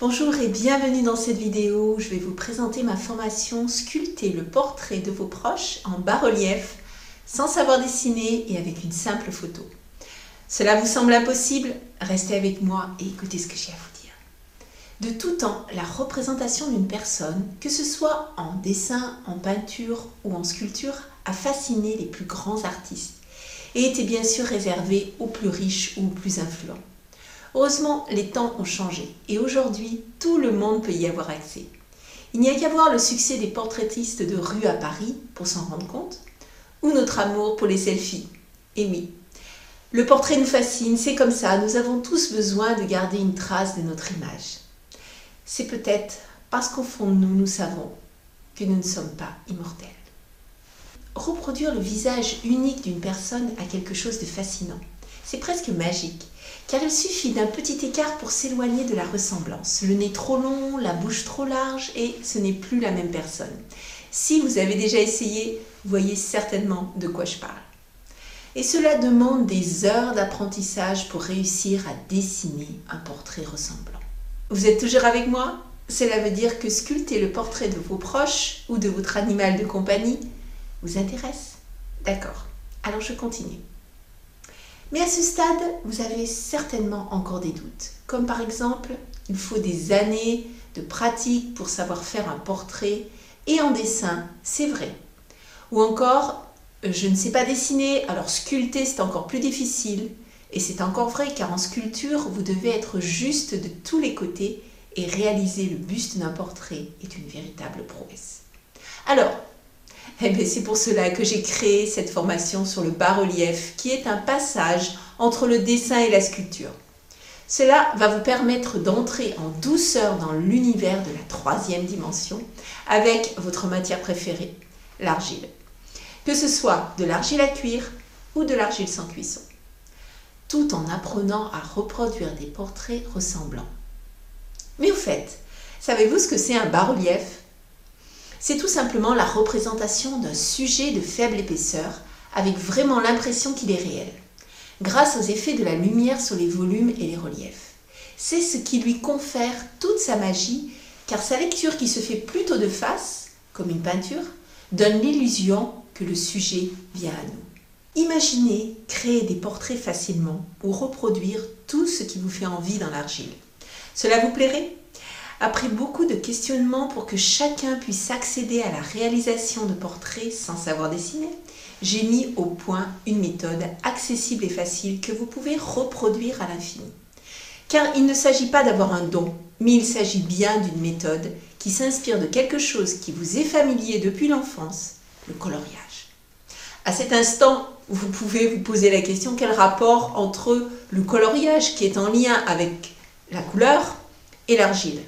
Bonjour et bienvenue dans cette vidéo où je vais vous présenter ma formation Sculpter le portrait de vos proches en bas-relief sans savoir dessiner et avec une simple photo. Cela vous semble impossible? Restez avec moi et écoutez ce que j'ai à vous dire. De tout temps, la représentation d'une personne, que ce soit en dessin, en peinture ou en sculpture, a fasciné les plus grands artistes et était bien sûr réservée aux plus riches ou aux plus influents. Heureusement, les temps ont changé et aujourd'hui, tout le monde peut y avoir accès. Il n'y a qu'à voir le succès des portraitistes de rue à Paris pour s'en rendre compte, ou notre amour pour les selfies. Et oui, le portrait nous fascine, c'est comme ça, nous avons tous besoin de garder une trace de notre image. C'est peut-être parce qu'au fond de nous, nous savons que nous ne sommes pas immortels. Reproduire le visage unique d'une personne a quelque chose de fascinant. C'est presque magique, car il suffit d'un petit écart pour s'éloigner de la ressemblance. Le nez trop long, la bouche trop large, et ce n'est plus la même personne. Si vous avez déjà essayé, vous voyez certainement de quoi je parle. Et cela demande des heures d'apprentissage pour réussir à dessiner un portrait ressemblant. Vous êtes toujours avec moi? Cela veut dire que sculpter le portrait de vos proches ou de votre animal de compagnie vous intéresse? D'accord, alors je continue. Mais à ce stade, vous avez certainement encore des doutes. Comme par exemple, il faut des années de pratique pour savoir faire un portrait et en dessin, c'est vrai. Ou encore, je ne sais pas dessiner, alors sculpter c'est encore plus difficile. Et c'est encore vrai car en sculpture, vous devez être juste de tous les côtés et réaliser le buste d'un portrait est une véritable prouesse. Alors, c'est pour cela que j'ai créé cette formation sur le bas-relief qui est un passage entre le dessin et la sculpture. Cela va vous permettre d'entrer en douceur dans l'univers de la troisième dimension avec votre matière préférée, l'argile. Que ce soit de l'argile à cuire ou de l'argile sans cuisson. Tout en apprenant à reproduire des portraits ressemblants. Mais au fait, savez-vous ce que c'est un bas-relief ? C'est tout simplement la représentation d'un sujet de faible épaisseur avec vraiment l'impression qu'il est réel, grâce aux effets de la lumière sur les volumes et les reliefs. C'est ce qui lui confère toute sa magie, car sa lecture qui se fait plutôt de face, comme une peinture, donne l'illusion que le sujet vient à nous. Imaginez créer des portraits facilement ou reproduire tout ce qui vous fait envie dans l'argile. Cela vous plairait ? Après beaucoup de questionnements pour que chacun puisse accéder à la réalisation de portraits sans savoir dessiner, j'ai mis au point une méthode accessible et facile que vous pouvez reproduire à l'infini. Car il ne s'agit pas d'avoir un don, mais il s'agit bien d'une méthode qui s'inspire de quelque chose qui vous est familier depuis l'enfance, le coloriage. À cet instant, vous pouvez vous poser la question quel rapport entre le coloriage qui est en lien avec la couleur et l'argile.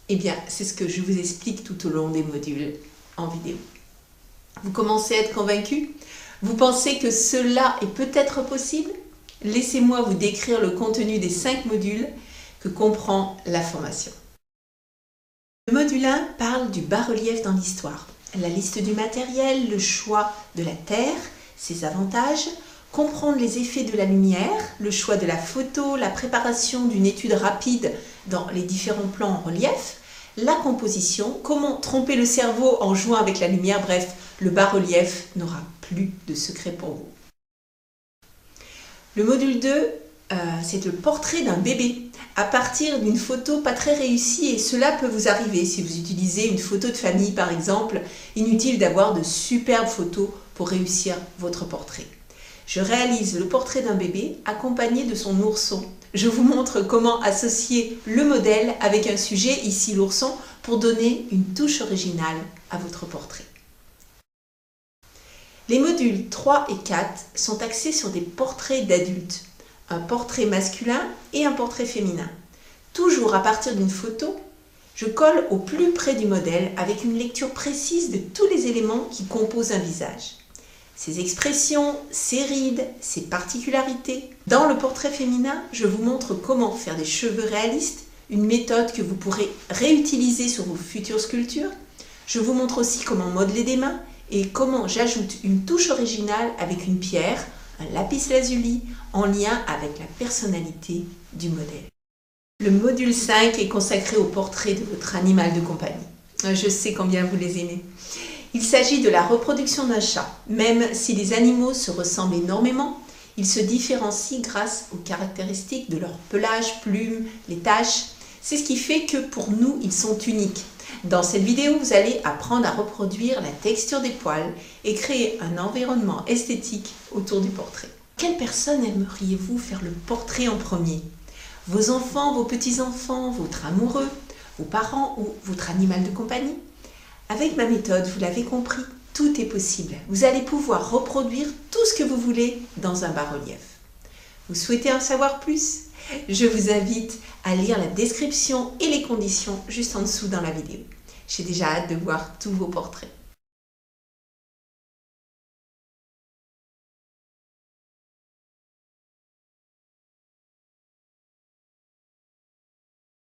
Eh bien, c'est ce que je vous explique tout au long des modules en vidéo. Vous commencez à être convaincu? Vous pensez que cela est peut-être possible? Laissez-moi vous décrire le contenu des 5 modules que comprend la formation. Le module 1 parle du bas-relief dans l'histoire. La liste du matériel, le choix de la terre, ses avantages, comprendre les effets de la lumière, le choix de la photo, la préparation d'une étude rapide dans les différents plans en relief, la composition, comment tromper le cerveau en jouant avec la lumière, bref, le bas-relief n'aura plus de secret pour vous. Le module 2, c'est le portrait d'un bébé à partir d'une photo pas très réussie et cela peut vous arriver si vous utilisez une photo de famille par exemple, inutile d'avoir de superbes photos pour réussir votre portrait. Je réalise le portrait d'un bébé accompagné de son ourson. Je vous montre comment associer le modèle avec un sujet, ici l'ourson, pour donner une touche originale à votre portrait. Les modules 3 et 4 sont axés sur des portraits d'adultes, un portrait masculin et un portrait féminin. Toujours à partir d'une photo, je colle au plus près du modèle avec une lecture précise de tous les éléments qui composent un visage. Ses expressions, ses rides, ses particularités. Dans le portrait féminin, je vous montre comment faire des cheveux réalistes, une méthode que vous pourrez réutiliser sur vos futures sculptures. Je vous montre aussi comment modeler des mains et comment j'ajoute une touche originale avec une pierre, un lapis lazuli, en lien avec la personnalité du modèle. Le module 5 est consacré au portrait de votre animal de compagnie. Je sais combien vous les aimez. Il s'agit de la reproduction d'un chat. Même si les animaux se ressemblent énormément, ils se différencient grâce aux caractéristiques de leur pelage, plumes, les taches. C'est ce qui fait que pour nous, ils sont uniques. Dans cette vidéo, vous allez apprendre à reproduire la texture des poils et créer un environnement esthétique autour du portrait. Quelle personne aimeriez-vous faire le portrait en premier ? Vos enfants, vos petits-enfants, votre amoureux, vos parents ou votre animal de compagnie ? Avec ma méthode, vous l'avez compris, tout est possible. Vous allez pouvoir reproduire tout ce que vous voulez dans un bas-relief. Vous souhaitez en savoir plus ? Je vous invite à lire la description et les conditions juste en dessous dans la vidéo. J'ai déjà hâte de voir tous vos portraits.